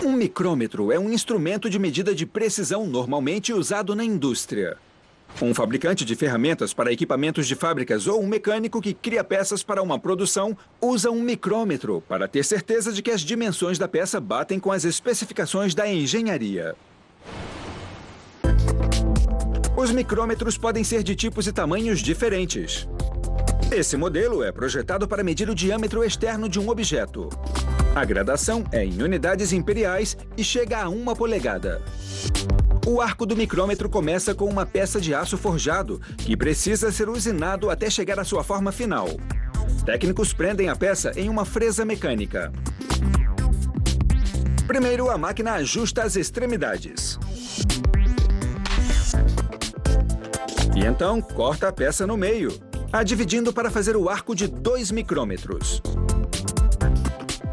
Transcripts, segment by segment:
Um micrômetro é um instrumento de medida de precisão normalmente usado na indústria. Um fabricante de ferramentas para equipamentos de fábricas ou um mecânico que cria peças para uma produção usa um micrômetro para ter certeza de que as dimensões da peça batem com as especificações da engenharia. Os micrômetros podem ser de tipos e tamanhos diferentes. Esse modelo é projetado para medir o diâmetro externo de um objeto. A gradação é em unidades imperiais e chega a 1 polegada. O arco do micrômetro começa com uma peça de aço forjado, que precisa ser usinado até chegar à sua forma final. Técnicos prendem a peça em uma fresa mecânica. Primeiro, a máquina ajusta as extremidades. E então, corta a peça no meio, a dividindo para fazer o arco de 2 micrômetros.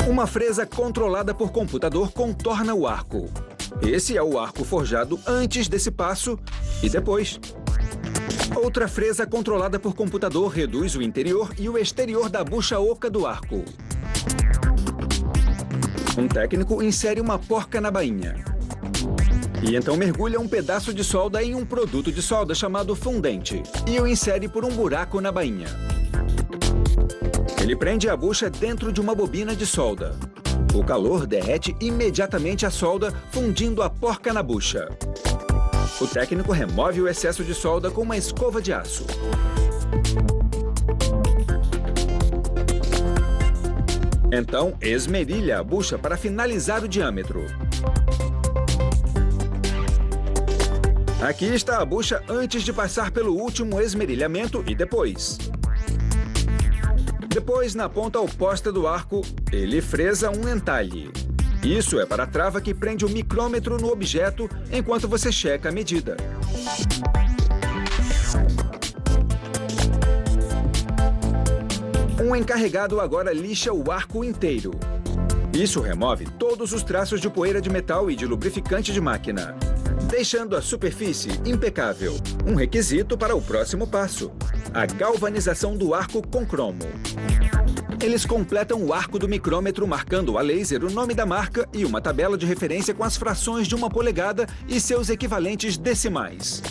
Uma fresa controlada por computador contorna o arco. Esse é o arco forjado antes desse passo e depois. Outra fresa controlada por computador reduz o interior e o exterior da bucha oca do arco. Um técnico insere uma porca na bainha. E então mergulha um pedaço de solda em um produto de solda chamado fundente e o insere por um buraco na bainha. Ele prende a bucha dentro de uma bobina de solda. O calor derrete imediatamente a solda, fundindo a porca na bucha. O técnico remove o excesso de solda com uma escova de aço. Então, esmerilha a bucha para finalizar o diâmetro. Aqui está a bucha antes de passar pelo último esmerilhamento e depois. Depois, na ponta oposta do arco, ele fresa um entalhe. Isso é para a trava que prende o micrômetro no objeto enquanto você checa a medida. Um encarregado agora lixa o arco inteiro. Isso remove todos os traços de poeira de metal e de lubrificante de máquina, deixando a superfície impecável. Um requisito para o próximo passo: a galvanização do arco com cromo. Eles completam o arco do micrômetro marcando a laser o nome da marca e uma tabela de referência com as frações de 1 polegada e seus equivalentes decimais.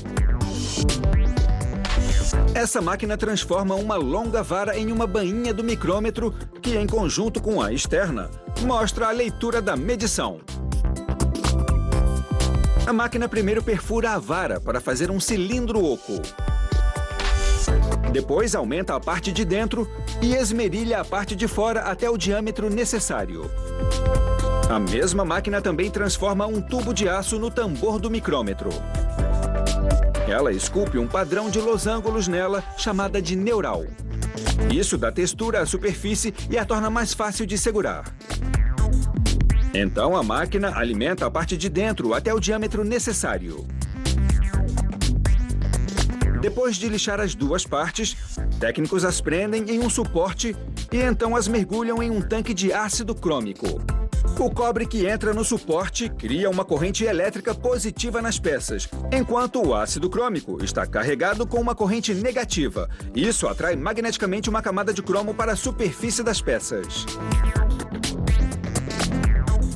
Essa máquina transforma uma longa vara em uma bainha do micrômetro que, em conjunto com a externa, mostra a leitura da medição. A máquina primeiro perfura a vara para fazer um cilindro oco. Depois aumenta a parte de dentro e esmerilha a parte de fora até o diâmetro necessário. A mesma máquina também transforma um tubo de aço no tambor do micrômetro. Ela esculpe um padrão de losângulos nela, chamada de neural. Isso dá textura à superfície e a torna mais fácil de segurar. Então a máquina alimenta a parte de dentro até o diâmetro necessário. Depois de lixar as duas partes, técnicos as prendem em um suporte e então as mergulham em um tanque de ácido crômico. O cobre que entra no suporte cria uma corrente elétrica positiva nas peças, enquanto o ácido crômico está carregado com uma corrente negativa. Isso atrai magneticamente uma camada de cromo para a superfície das peças.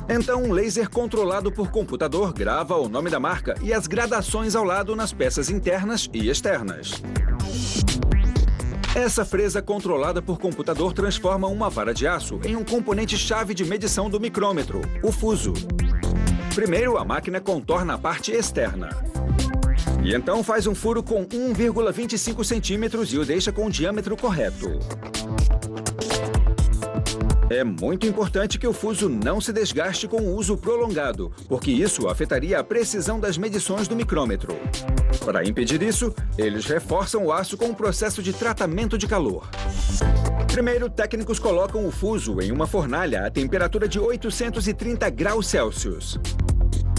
Então, um laser controlado por computador grava o nome da marca e as gradações ao lado nas peças internas e externas. Essa fresa controlada por computador transforma uma vara de aço em um componente-chave de medição do micrômetro, o fuso. Primeiro, a máquina contorna a parte externa. E então faz um furo com 1,25 centímetros e o deixa com o diâmetro correto. É muito importante que o fuso não se desgaste com o uso prolongado, porque isso afetaria a precisão das medições do micrômetro. Para impedir isso, eles reforçam o aço com um processo de tratamento de calor. Primeiro, técnicos colocam o fuso em uma fornalha a temperatura de 830 graus Celsius.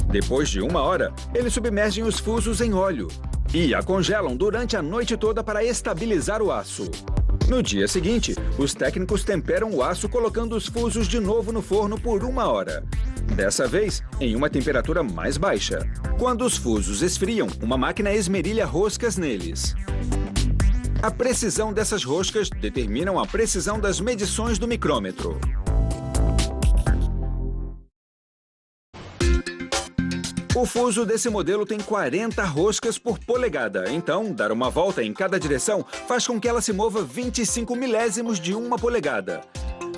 Depois de 1 hora, eles submergem os fusos em óleo e a congelam durante a noite toda para estabilizar o aço. No dia seguinte, os técnicos temperam o aço colocando os fusos de novo no forno por 1 hora. Dessa vez, em uma temperatura mais baixa. Quando os fusos esfriam, uma máquina esmerilha roscas neles. A precisão dessas roscas determinam a precisão das medições do micrômetro. O fuso desse modelo tem 40 roscas por polegada, então dar uma volta em cada direção faz com que ela se mova 25 milésimos de uma polegada.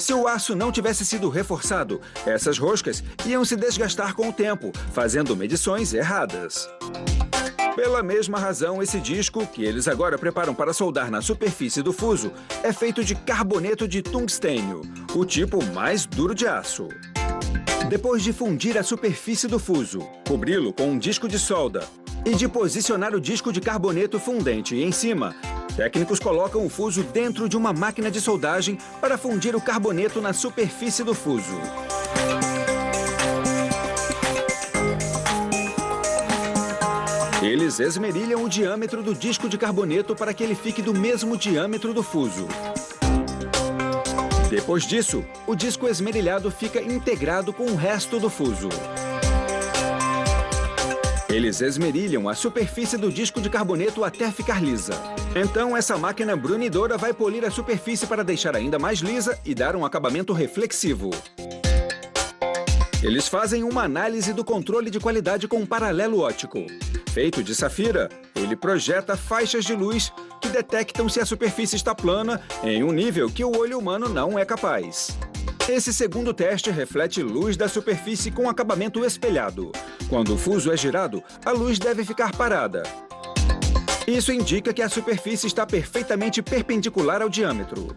Se o aço não tivesse sido reforçado, essas roscas iam se desgastar com o tempo, fazendo medições erradas. Pela mesma razão, esse disco, que eles agora preparam para soldar na superfície do fuso, é feito de carboneto de tungstênio, o tipo mais duro de aço. Depois de fundir a superfície do fuso, cobri-lo com um disco de solda e de posicionar o disco de carboneto fundente em cima, técnicos colocam o fuso dentro de uma máquina de soldagem para fundir o carboneto na superfície do fuso. Eles esmerilham o diâmetro do disco de carboneto para que ele fique do mesmo diâmetro do fuso. Depois disso, o disco esmerilhado fica integrado com o resto do fuso. Eles esmerilham a superfície do disco de carboneto até ficar lisa. Então, essa máquina brunidora vai polir a superfície para deixar ainda mais lisa e dar um acabamento reflexivo. Eles fazem uma análise do controle de qualidade com um paralelo óptico. Feito de safira, ele projeta faixas de luz que detectam se a superfície está plana em um nível que o olho humano não é capaz. Esse segundo teste reflete luz da superfície com acabamento espelhado. Quando o fuso é girado, a luz deve ficar parada. Isso indica que a superfície está perfeitamente perpendicular ao diâmetro.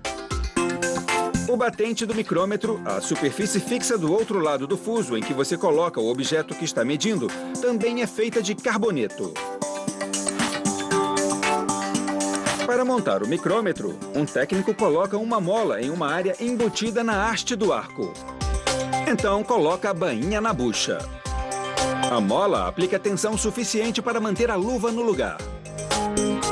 O batente do micrômetro, a superfície fixa do outro lado do fuso em que você coloca o objeto que está medindo, também é feita de carboneto. Para montar o micrômetro, um técnico coloca uma mola em uma área embutida na haste do arco. Então, coloca a bainha na bucha. A mola aplica tensão suficiente para manter a luva no lugar.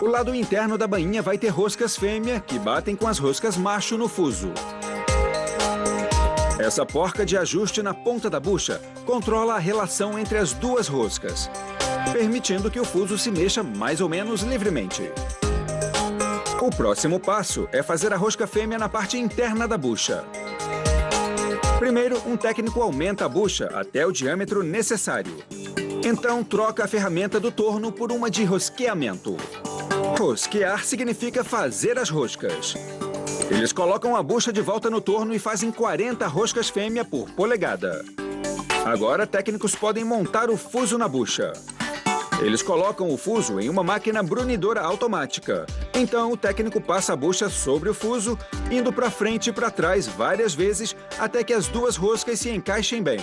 O lado interno da bainha vai ter roscas fêmea que batem com as roscas macho no fuso. Essa porca de ajuste na ponta da bucha controla a relação entre as duas roscas, permitindo que o fuso se mexa mais ou menos livremente. O próximo passo é fazer a rosca fêmea na parte interna da bucha. Primeiro, um técnico aumenta a bucha até o diâmetro necessário. Então, troca a ferramenta do torno por uma de rosqueamento. Rosquear significa fazer as roscas. Eles colocam a bucha de volta no torno e fazem 40 roscas fêmea por polegada. Agora, técnicos podem montar o fuso na bucha. Eles colocam o fuso em uma máquina brunidora automática. Então, o técnico passa a bucha sobre o fuso, indo para frente e para trás várias vezes até que as duas roscas se encaixem bem.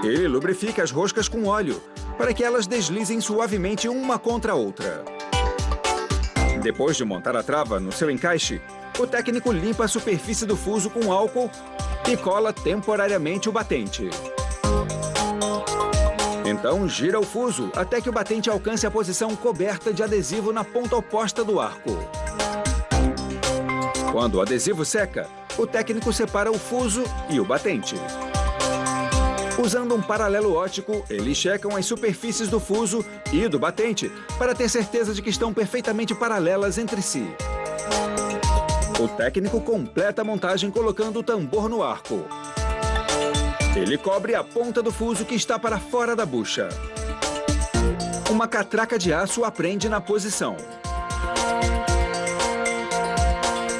Ele lubrifica as roscas com óleo, para que elas deslizem suavemente uma contra a outra. Depois de montar a trava no seu encaixe, o técnico limpa a superfície do fuso com álcool e cola temporariamente o batente. Então, gira o fuso até que o batente alcance a posição coberta de adesivo na ponta oposta do arco. Quando o adesivo seca, o técnico separa o fuso e o batente. Usando um paralelo óptico, eles checam as superfícies do fuso e do batente para ter certeza de que estão perfeitamente paralelas entre si. O técnico completa a montagem colocando o tambor no arco. Ele cobre a ponta do fuso que está para fora da bucha. Uma catraca de aço a prende na posição.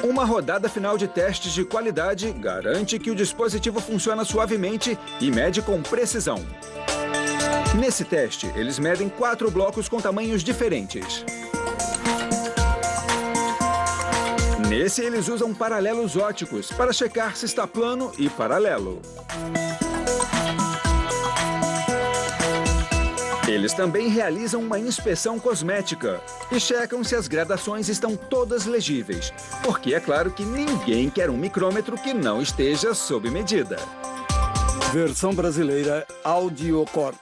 Uma rodada final de testes de qualidade garante que o dispositivo funciona suavemente e mede com precisão. Nesse teste, eles medem 4 blocos com tamanhos diferentes. Nesse, eles usam paralelos ópticos para checar se está plano e paralelo. Eles também realizam uma inspeção cosmética e checam se as gradações estão todas legíveis, porque é claro que ninguém quer um micrômetro que não esteja sob medida. Versão brasileira Audiocorp.